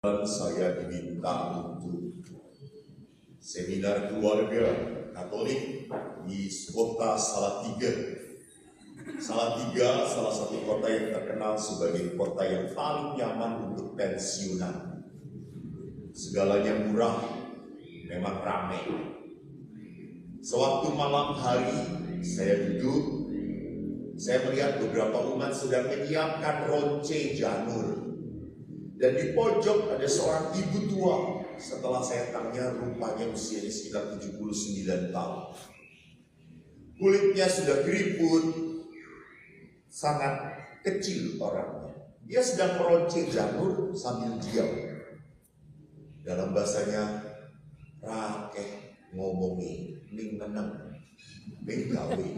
Saya diminta untuk seminar keluarga Katolik di kota Salatiga. Salatiga salah satu kota yang terkenal sebagai kota yang paling nyaman untuk pensiunan. Segalanya murah, memang ramai. Sewaktu malam hari saya duduk, saya melihat beberapa umat sedang menyiapkan ronce janur. Dan di pojok ada seorang ibu tua. Setelah saya tanya, rupanya usianya sekitar 79 tahun. Kulitnya sudah keriput, sangat kecil orangnya. Dia sedang meronce janur sambil diam. Dalam bahasanya, rakeh ngomongi, ning meneng, ning gawe.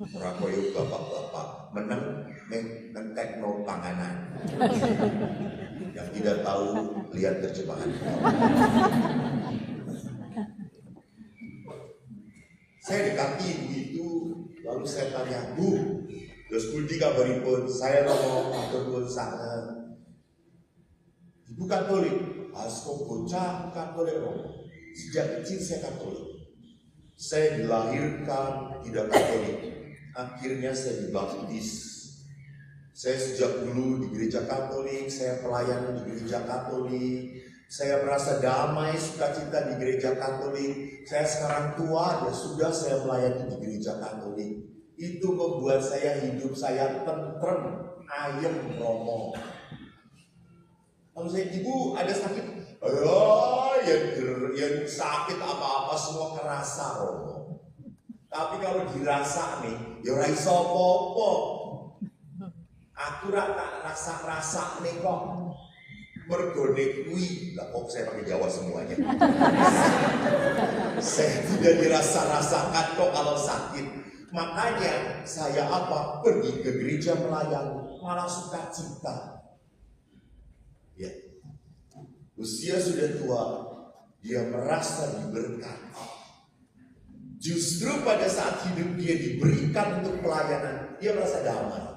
Ora koyo bapak-bapak meneng ning ngentekno panganan. Yang tidak tahu lihat terjemahan. Saya dekati ibu itu, lalu saya tanya, Bu, terus pundi kabaripun? Saya mau matur nuwun sanget. Ibu Katolik, kok bocah Katolik Romo. Sejak kecil saya Katolik. Saya dilahirkan tidak Katolik. Akhirnya saya dibaptis. Saya sejak dulu di gereja Katolik, saya pelayanan di gereja Katolik, saya merasa damai, sukacita di gereja Katolik. Saya sekarang tua, ya sudah saya melayani di gereja Katolik. Itu membuat saya hidup saya tentrem, ayem, romo. Lalu saya, Ibu ada sakit? Oh, yang sakit apa-apa semua kerasa romo. Tapi kalau dirasa nih, ya ora iso apa-apa. Aku tak rasa-rasa nih kok. Mergone kuwi, lah kok saya pakai Jawa semuanya. Saya tidak dirasa-rasakan kok kalau sakit. Makanya saya pergi ke gereja melayani, malah sukacita. Ya. Usia sudah tua, dia merasa diberkati. Justru pada saat hidup dia diberikan untuk pelayanan, dia merasa damai.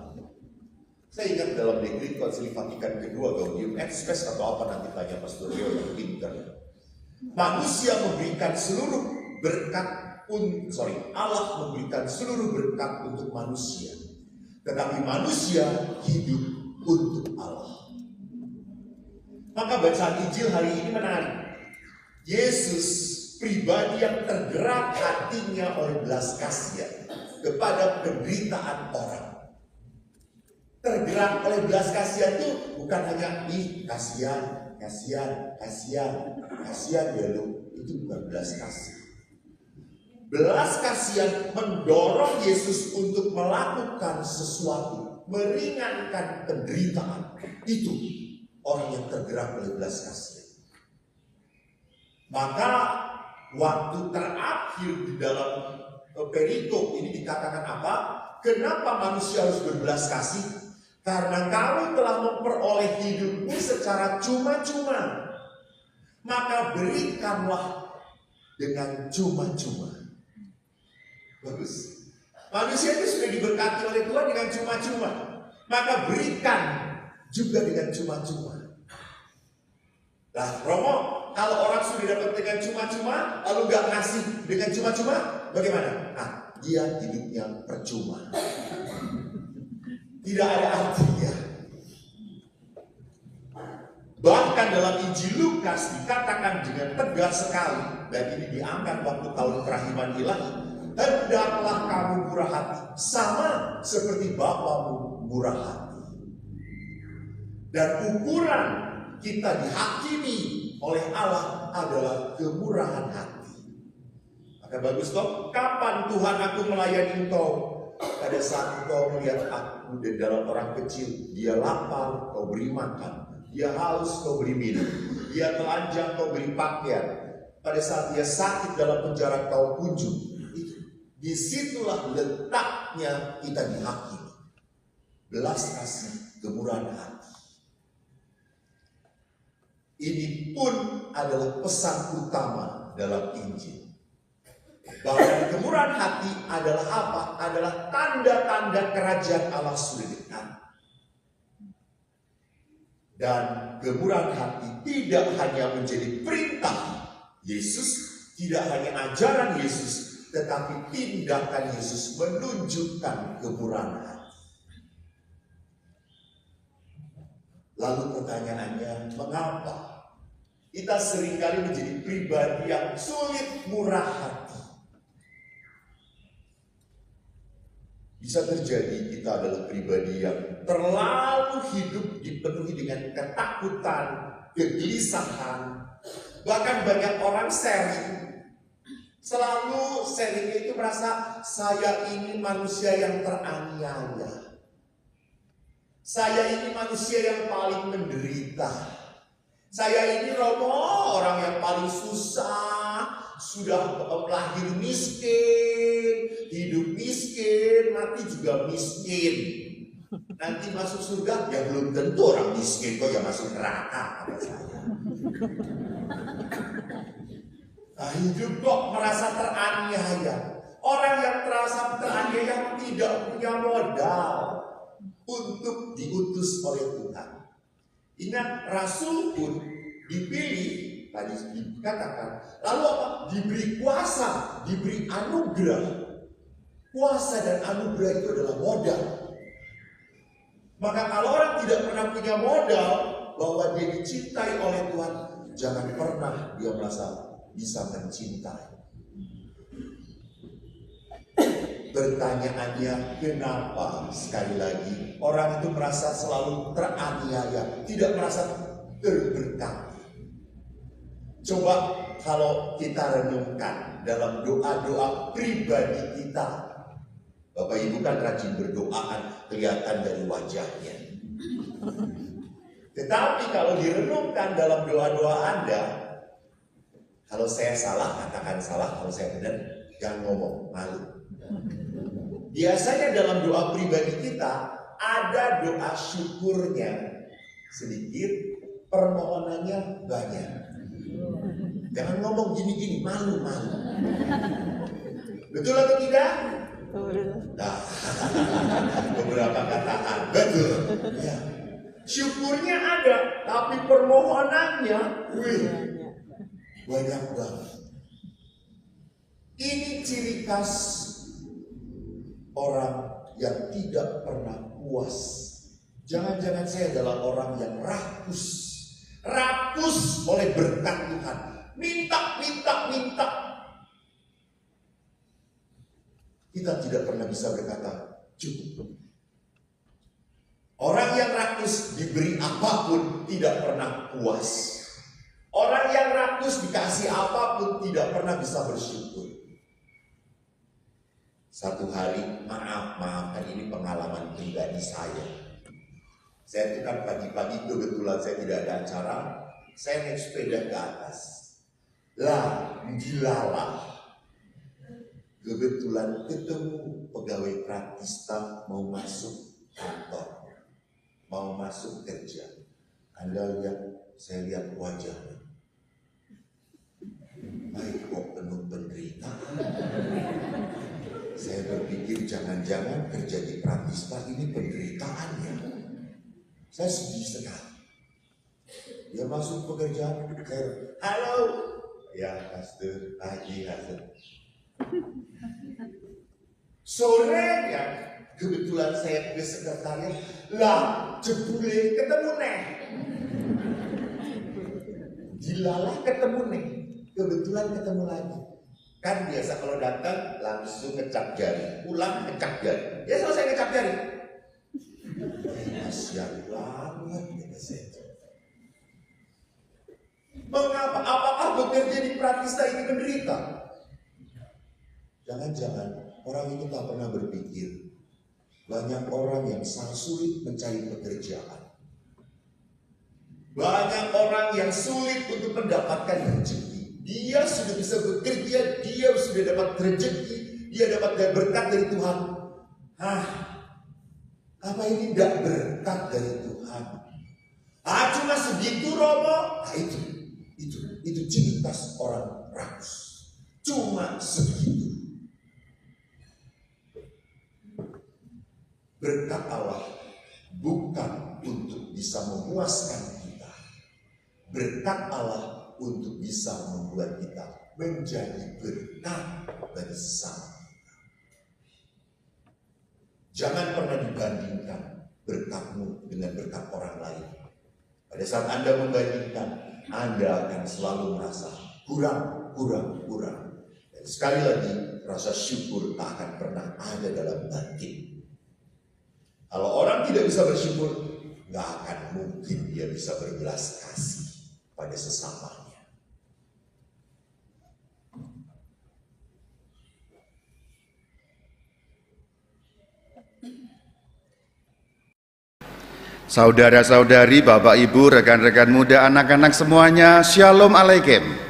Saya ingat dalam dekrit Konsili Vatikan kedua, Gaudium et Spes atau apa nanti tanya Pastor Leo yang pintar. Manusia memberikan seluruh berkat, Allah memberikan seluruh berkat untuk manusia. Tetapi manusia hidup untuk Allah. Maka bacaan Injil hari ini menarik. Yesus pribadi yang tergerak hatinya oleh belas kasihan kepada penderitaan orang. Tergerak oleh belas kasihan itu bukan hanya kasihan ya lu, itu bukan belas kasihan. Belas kasihan mendorong Yesus untuk melakukan sesuatu, meringankan penderitaan. Itu orang yang tergerak oleh belas kasihan. Maka waktu terakhir di dalam perikop ini dikatakan apa? Kenapa manusia harus berbelas kasih? Karena kamu telah memperoleh hidupmu secara cuma-cuma, maka berikanlah dengan cuma-cuma. Bagus. Manusia itu sudah diberkati oleh Tuhan dengan cuma-cuma, maka berikan juga dengan cuma-cuma. Nah, Romo, kalau orang sudah dapat dengan cuma-cuma, lalu gak ngasih dengan cuma-cuma, bagaimana? Nah, dia hidupnya percuma. Tidak ada artinya. Bahkan dalam Injil Lukas dikatakan dengan tegas sekali, dan ini diangkat waktu tahun kerahiman ilahi, hendaklah kamu murah hati, sama seperti Bapamu murah hati. Dan ukuran kita dihakimi oleh Allah adalah kemurahan hati. Maka bagus toh, kapan Tuhan aku melayani engkau? Pada saat engkau melihat aku dan dalam orang kecil, dia lapar, kau beri makan. Dia haus, kau beri minum. Dia telanjang, kau beri pakaian. Pada saat dia sakit dalam penjara, kau kunjung. Disitulah letaknya kita dihakimi. Belas kasih, kemurahan hati. Ini pun adalah pesan utama dalam Injil. Bahwa kemurahan hati adalah apa? Adalah tanda-tanda kerajaan Allah sudah dekat. Dan kemurahan hati tidak hanya menjadi perintah Yesus, tidak hanya ajaran Yesus, tetapi tindakan Yesus menunjukkan kemurahan hati. Lalu pertanyaannya, mengapa kita seringkali menjadi pribadi yang sulit murah hati? Bisa terjadi kita adalah pribadi yang terlalu hidup dipenuhi dengan ketakutan, kegelisahan. Bahkan banyak orang selalu sharingnya itu merasa saya ini manusia yang teraniaya. Saya ini manusia yang paling menderita. Saya ini Romo, orang yang paling susah, sudah lahir miskin, hidup miskin, mati juga miskin. Nanti masuk surga, ya belum tentu orang miskin kok yang masuk neraka, kata saya. Nah, hidup kok merasa teraniaya. Orang yang terasa teraniaya tidak punya modal untuk diutus oleh Tuhan. Ingat, rasul pun dipilih, tadi dikatakan, lalu apa? Diberi kuasa, diberi anugerah. Kuasa dan anugerah itu adalah modal. Maka kalau orang tidak pernah punya modal bahwa dia dicintai oleh Tuhan, jangan pernah dia merasa bisa mencintai. Pertanyaannya, kenapa sekali lagi orang itu merasa selalu teraniaya, tidak merasa terberkati? Coba kalau kita renungkan dalam doa-doa pribadi kita. Bapak Ibu kan rajin berdoa, kan kelihatan dari wajahnya. Tetapi kalau direnungkan dalam doa-doa Anda, kalau saya salah, katakan salah. Kalau saya benar, jangan ngomong, malu. Biasanya dalam doa pribadi kita ada doa syukurnya sedikit, permohonannya banyak. Jangan ngomong gini-gini, malu-malu. Betul atau tidak? Nah, beberapa katakan betul. Ya. Syukurnya ada, tapi permohonannya, banyak banget. Ini ciri khas orang yang tidak pernah puas. Jangan-jangan saya adalah orang yang rakus oleh berkat Tuhan. Minta. Kita tidak pernah bisa berkata cukup. Orang yang rakus diberi apapun tidak pernah puas. Orang yang rakus dikasih apapun tidak pernah bisa bersyukur. Satu hari, maafkan ini pengalaman pribadi saya. Saya itu kan pagi-pagi kebetulan saya tidak ada acara, saya naik sepeda ke atas. Lah, dilalah. Kebetulan ketemu pegawai Pratista mau masuk kantor, mau masuk kerja. Anda lihat, saya lihat wajahnya. Baik, kok penuh penderitaan. Saya berpikir jangan-jangan kerja di Pratista ini penderitaannya. Saya sedih sekali. Dia masuk pekerjaan, saya, halo, ya pastor, pagi pastor. Sore ya, kebetulan saya ke sekretariat, lah jebule ketemu neh. Dilalah ketemu neh, kebetulan ketemu lagi. Kan biasa kalau datang langsung ngecap jari, pulang ngecap jari. Ya selesai ngecap jari. Kasihan banget ya saya. Mengapa? Apakah bekerja di Pratista ini menderita? Jangan-jangan orang itu tak pernah berpikir banyak orang yang sangat sulit mencari pekerjaan. Banyak orang yang sulit untuk mendapatkan rezeki. Dia sudah bisa bekerja, dia sudah dapat rezeki, dia dapat berkat dari Tuhan. Apa ini tidak berkat dari Tuhan? Cuma segitu Romo. Itu ciri khas orang rakus. Cuma segitu. Berkat Allah bukan untuk bisa memuaskan kita. Berkat Allah untuk bisa membuat kita menjadi berkat bagi sesama. Jangan pernah dibandingkan berkatmu dengan berkat orang lain. Pada saat Anda membandingkan, Anda akan selalu merasa kurang. Dan sekali lagi, rasa syukur tak akan pernah ada dalam batin. Kalau orang tidak bisa bersyukur, gak akan mungkin dia bisa berbelas kasih pada sesamanya. Saudara-saudari, Bapak Ibu, rekan-rekan muda, anak-anak semuanya, Shalom Alaikum.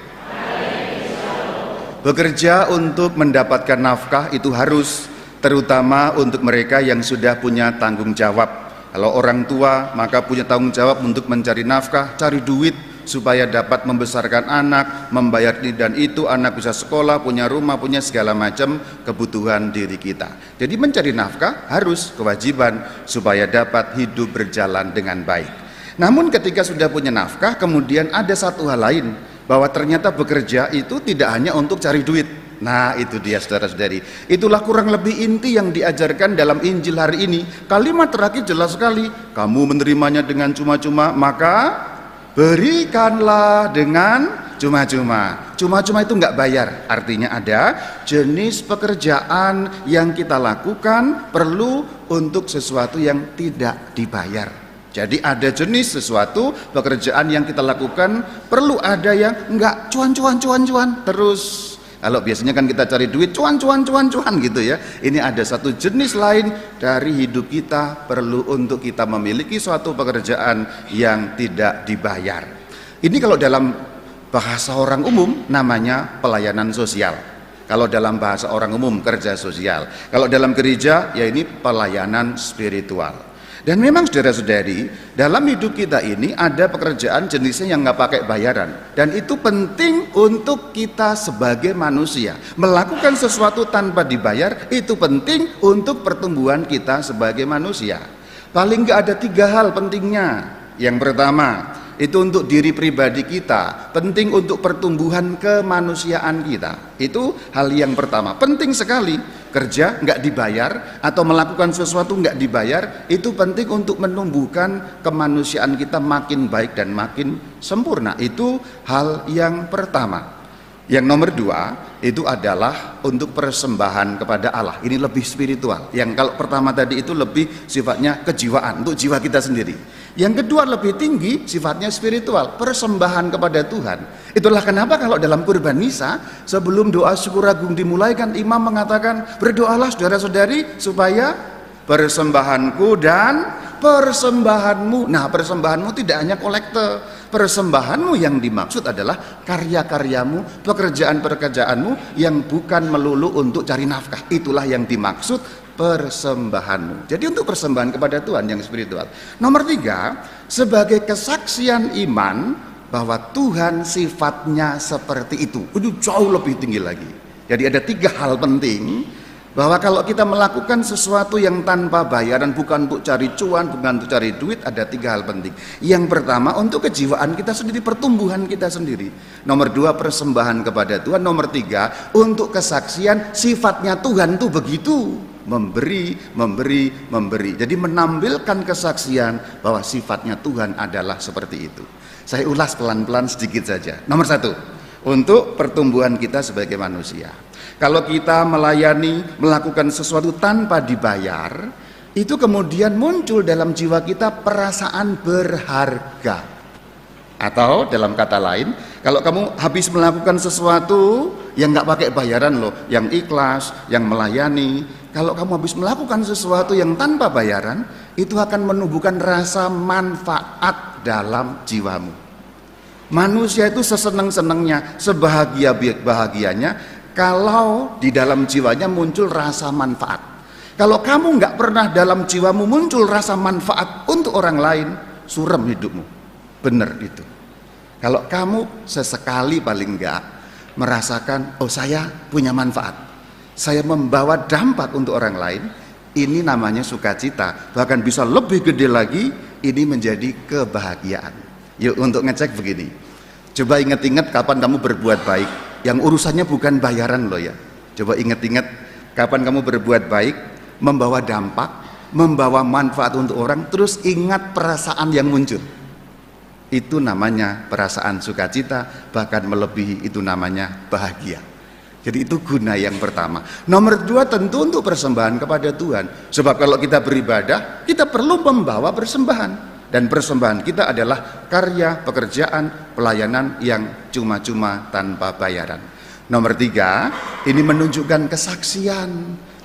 Bekerja untuk mendapatkan nafkah itu harus, terutama untuk mereka yang sudah punya tanggung jawab. Kalau orang tua, maka punya tanggung jawab untuk mencari nafkah, cari duit supaya dapat membesarkan anak, membayar ini dan itu, anak bisa sekolah, punya rumah, punya segala macam kebutuhan diri kita. Jadi mencari nafkah harus kewajiban supaya dapat hidup berjalan dengan baik. Namun ketika sudah punya nafkah, kemudian ada satu hal lain, bahwa ternyata bekerja itu tidak hanya untuk cari duit. Nah, itu dia saudara-saudari. Itulah kurang lebih inti yang diajarkan dalam Injil hari ini. Kalimat terakhir jelas sekali, kamu menerimanya dengan cuma-cuma, maka berikanlah dengan cuma-cuma. Cuma-cuma itu nggak bayar. Artinya ada jenis pekerjaan yang kita lakukan perlu untuk sesuatu yang tidak dibayar. Jadi ada jenis sesuatu pekerjaan yang kita lakukan perlu ada yang nggak cuan terus. Kalau biasanya kan kita cari duit cuan gitu ya. Ini ada satu jenis lain dari hidup kita perlu untuk kita memiliki suatu pekerjaan yang tidak dibayar. Ini kalau dalam bahasa orang umum namanya pelayanan sosial. Kalau dalam bahasa orang umum kerja sosial. Kalau dalam gereja ya ini pelayanan spiritual. Dan memang saudara-saudari, dalam hidup kita ini ada pekerjaan jenisnya yang nggak pakai bayaran. Dan itu penting untuk kita sebagai manusia. Melakukan sesuatu tanpa dibayar, itu penting untuk pertumbuhan kita sebagai manusia. Paling nggak ada 3 hal pentingnya. Yang pertama, itu untuk diri pribadi kita. Penting untuk pertumbuhan kemanusiaan kita. Itu hal yang pertama. Penting sekali. Kerja nggak dibayar atau melakukan sesuatu nggak dibayar, itu penting untuk menumbuhkan kemanusiaan kita makin baik dan makin sempurna. Itu hal yang pertama. Yang nomor 2 itu adalah untuk persembahan kepada Allah. Ini lebih spiritual. Yang kalau pertama tadi itu lebih sifatnya kejiwaan, untuk jiwa kita sendiri. Yang kedua lebih tinggi sifatnya spiritual, persembahan kepada Tuhan. Itulah kenapa kalau dalam kurban misa sebelum doa syukur agung dimulai kan imam mengatakan, berdoalah saudara-saudari supaya persembahanku dan persembahanmu. Nah, persembahanmu tidak hanya kolekte. Persembahanmu yang dimaksud adalah karya-karyamu, pekerjaan-pekerjaanmu yang bukan melulu untuk cari nafkah. Itulah yang dimaksud persembahanmu. Jadi untuk persembahan kepada Tuhan yang spiritual. Nomor 3, sebagai kesaksian iman bahwa Tuhan sifatnya seperti itu. Itu jauh lebih tinggi lagi. Jadi ada 3 hal penting bahwa kalau kita melakukan sesuatu yang tanpa bayaran, bukan untuk cari cuan, bukan untuk cari duit, ada 3 hal penting. Yang pertama untuk kejiwaan kita sendiri, pertumbuhan kita sendiri. Nomor 2 persembahan kepada Tuhan. Nomor 3 untuk kesaksian sifatnya Tuhan tuh begitu. Memberi. Jadi menampilkan kesaksian bahwa sifatnya Tuhan adalah seperti itu. Saya ulas pelan-pelan sedikit saja. Nomor 1, untuk pertumbuhan kita sebagai manusia. Kalau kita melayani, melakukan sesuatu tanpa dibayar, itu kemudian muncul dalam jiwa kita perasaan berharga. Atau dalam kata lain, kalau kamu habis melakukan sesuatu yang nggak pakai bayaran loh, yang ikhlas, yang melayani, kalau kamu habis melakukan sesuatu yang tanpa bayaran, itu akan menumbuhkan rasa manfaat dalam jiwamu. Manusia itu sesenang-senangnya, sebahagia-bahagianya kalau di dalam jiwanya muncul rasa manfaat. Kalau kamu nggak pernah dalam jiwamu muncul rasa manfaat untuk orang lain, suram hidupmu. Benar itu. Kalau kamu sesekali paling enggak merasakan, oh saya punya manfaat, saya membawa dampak untuk orang lain, ini namanya sukacita. Bahkan bisa lebih gede lagi ini menjadi kebahagiaan. Yuk untuk ngecek begini, coba ingat-ingat kapan kamu berbuat baik, yang urusannya bukan bayaran loh ya. Coba ingat-ingat kapan kamu berbuat baik, membawa dampak, membawa manfaat untuk orang, terus ingat perasaan yang muncul. Itu namanya perasaan sukacita, bahkan melebihi itu namanya bahagia. Jadi itu guna yang pertama. Nomor dua tentu untuk persembahan kepada Tuhan. Sebab kalau kita beribadah, kita perlu membawa persembahan. Dan persembahan kita adalah karya, pekerjaan, pelayanan yang cuma-cuma tanpa bayaran. Nomor tiga, ini menunjukkan kesaksian.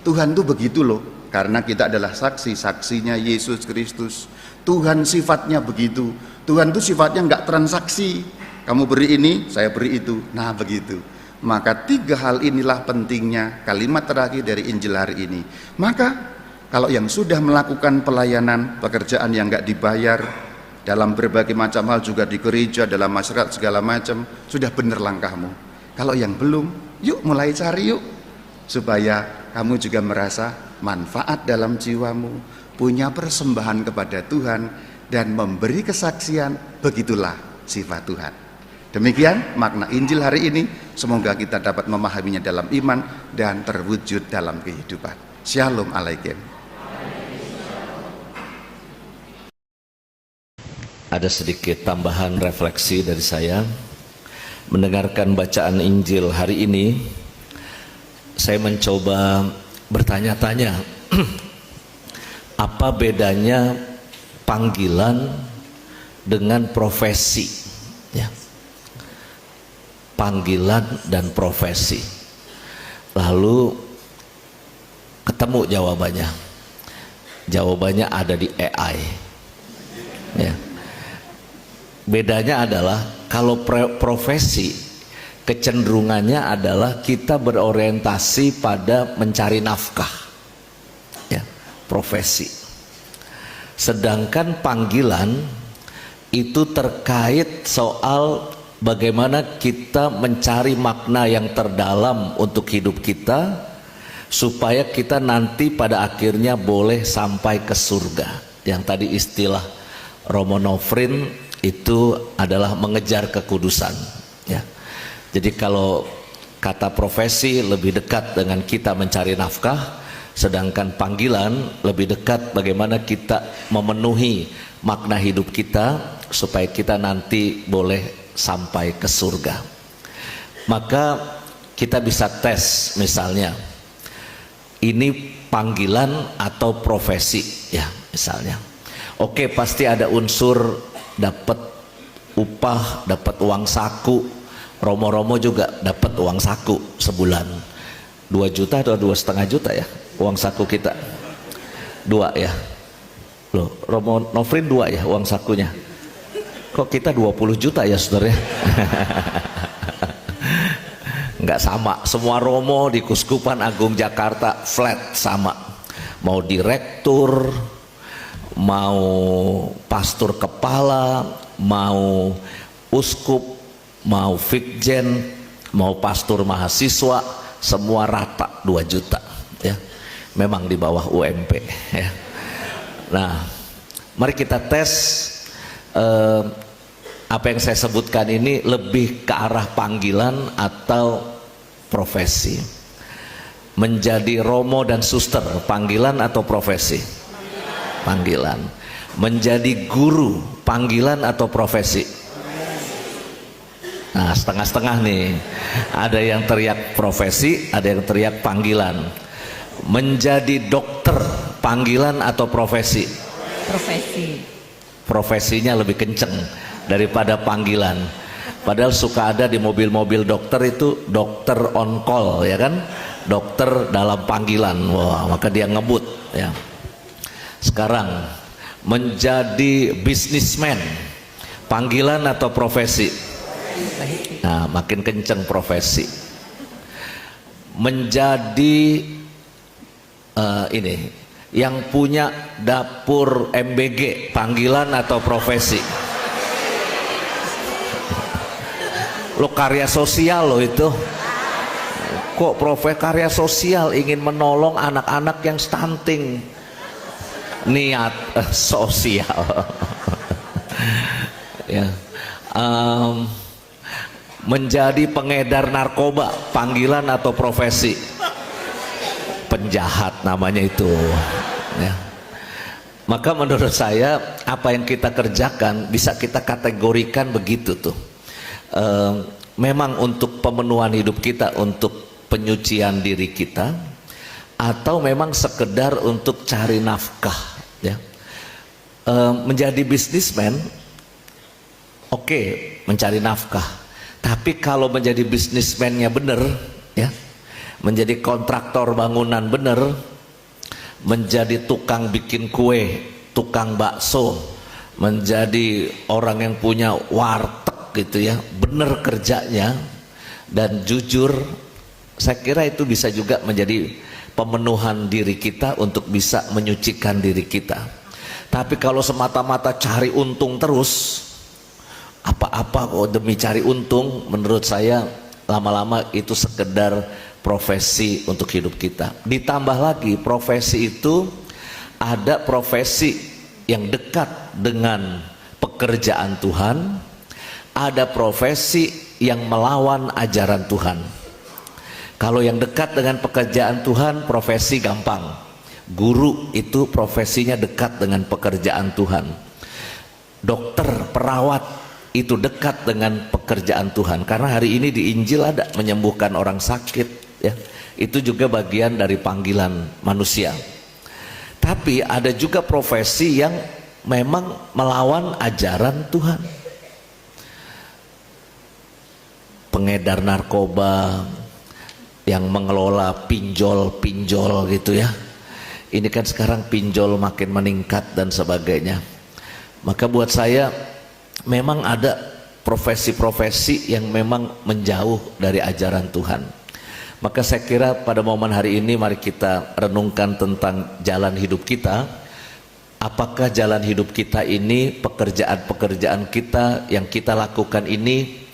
Tuhan itu begitu loh. Karena kita adalah saksi-saksinya Yesus Kristus. Tuhan sifatnya begitu. Tuhan itu sifatnya nggak transaksi. Kamu beri ini, saya beri itu. Nah begitu. Maka tiga hal inilah pentingnya kalimat terakhir dari Injil hari ini. Maka kalau yang sudah melakukan pelayanan, pekerjaan yang nggak dibayar, dalam berbagai macam hal juga di gereja, dalam masyarakat segala macam, sudah benar langkahmu. Kalau yang belum, yuk mulai cari yuk. Supaya kamu juga merasa manfaat dalam jiwamu, punya persembahan kepada Tuhan, dan memberi kesaksian. Begitulah sifat Tuhan. Demikian makna Injil hari ini. Semoga kita dapat memahaminya dalam iman dan terwujud dalam kehidupan. Shalom Alaikum. Ada sedikit tambahan refleksi dari saya. Mendengarkan bacaan Injil hari ini, saya mencoba bertanya-tanya, apa bedanya panggilan dengan profesi? Ya. Panggilan dan profesi. Lalu ketemu jawabannya. Jawabannya ada di AI. Ya. Bedanya adalah kalau profesi, kecenderungannya adalah kita berorientasi pada mencari nafkah, ya, profesi. Sedangkan panggilan itu terkait soal bagaimana kita mencari makna yang terdalam untuk hidup kita, supaya kita nanti pada akhirnya boleh sampai ke surga. Yang tadi istilah Romo Nofrin itu adalah mengejar kekudusan, ya. Jadi kalau kata profesi lebih dekat dengan kita mencari nafkah, sedangkan panggilan lebih dekat bagaimana kita memenuhi makna hidup kita supaya kita nanti boleh sampai ke surga. Maka kita bisa tes, misalnya ini panggilan atau profesi, ya, misalnya. Oke, pasti ada unsur dapat upah, dapat uang saku. Romo-romo juga dapat uang saku sebulan 2 juta atau 2,5 juta ya uang saku kita. 2 ya loh, Romo Nofrin 2 ya uang sakunya. Kok kita 20 juta ya saudara? Nggak sama, semua romo di Kuskupan Agung Jakarta flat sama. Mau direktur, mau pastor kepala, mau uskup, mau fikjen, mau pastor mahasiswa, semua rata 2 juta, ya. Memang di bawah UMP, ya. Nah, mari kita tes apa yang saya sebutkan ini lebih ke arah panggilan atau profesi. Menjadi romo dan suster, panggilan atau profesi? Panggilan. Menjadi guru, panggilan atau profesi? Nah, setengah-setengah nih. Ada yang teriak profesi, ada yang teriak panggilan. Menjadi dokter, panggilan atau profesi? Profesi. Profesinya lebih kenceng daripada panggilan. Padahal suka ada di mobil-mobil dokter itu dokter on call, ya kan? Dokter dalam panggilan. Wah, maka dia ngebut, ya. Sekarang menjadi bisnismen, panggilan atau profesi? Nah, makin kenceng profesi. Menjadi ini yang punya dapur MBG, panggilan atau profesi? Lo karya sosial lo itu. Kok karya sosial ingin menolong anak-anak yang stunting? niat sosial. Ya. Menjadi pengedar narkoba, panggilan atau profesi? Penjahat namanya itu. Ya. Maka menurut saya apa yang kita kerjakan bisa kita kategorikan begitu tuh. Memang untuk pemenuhan hidup kita, untuk penyucian diri kita, atau memang sekedar untuk cari nafkah. Ya. Menjadi bisnismen, oke, mencari nafkah. Tapi kalau menjadi bisnismennya benar, ya, menjadi kontraktor bangunan benar, menjadi tukang bikin kue, tukang bakso, menjadi orang yang punya warteg gitu ya, benar kerjanya dan jujur, saya kira itu bisa juga menjadi pemenuhan diri kita untuk bisa menyucikan diri kita. Tapi kalau semata-mata cari untung terus, apa-apa kok demi cari untung, menurut saya lama-lama itu sekedar profesi untuk hidup kita. Ditambah lagi profesi itu, ada profesi yang dekat dengan pekerjaan Tuhan, ada profesi yang melawan ajaran Tuhan. Kalau yang dekat dengan pekerjaan Tuhan, profesi gampang. Guru itu profesinya dekat dengan pekerjaan Tuhan. Dokter, perawat itu dekat dengan pekerjaan Tuhan, karena hari ini di Injil ada menyembuhkan orang sakit, ya. Itu juga bagian dari panggilan manusia. Tapi ada juga profesi yang memang melawan ajaran Tuhan. Pengedar narkoba, yang mengelola pinjol gitu ya. Ini kan sekarang pinjol makin meningkat dan sebagainya. Maka buat saya memang ada profesi-profesi yang memang menjauh dari ajaran Tuhan. Maka saya kira pada momen hari ini mari kita renungkan tentang jalan hidup kita. Apakah jalan hidup kita ini, pekerjaan-pekerjaan kita yang kita lakukan ini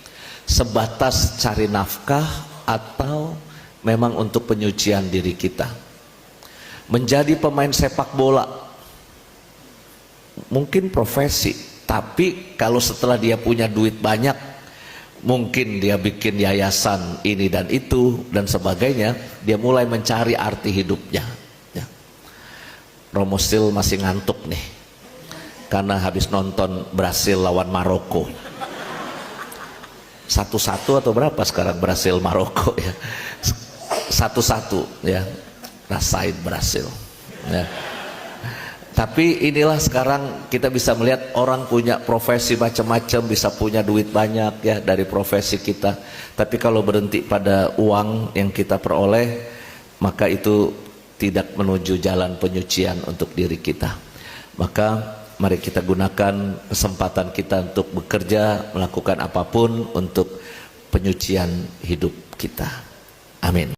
sebatas cari nafkah atau memang untuk penyucian diri kita? Menjadi pemain sepak bola mungkin profesi, tapi kalau setelah dia punya duit banyak, mungkin dia bikin yayasan ini dan itu dan sebagainya, dia mulai mencari arti hidupnya. Ya. Romo Sil masih ngantuk nih, karena habis nonton Brasil lawan Maroko. 1-1 atau berapa sekarang Brasil Maroko ya? 1-1 ya, rasain Brasil. Ya. Tapi inilah sekarang kita bisa melihat orang punya profesi macam-macam, bisa punya duit banyak ya dari profesi kita. Tapi kalau berhenti pada uang yang kita peroleh, maka itu tidak menuju jalan penyucian untuk diri kita. Maka mari kita gunakan kesempatan kita untuk bekerja, melakukan apapun untuk penyucian hidup kita. Amin.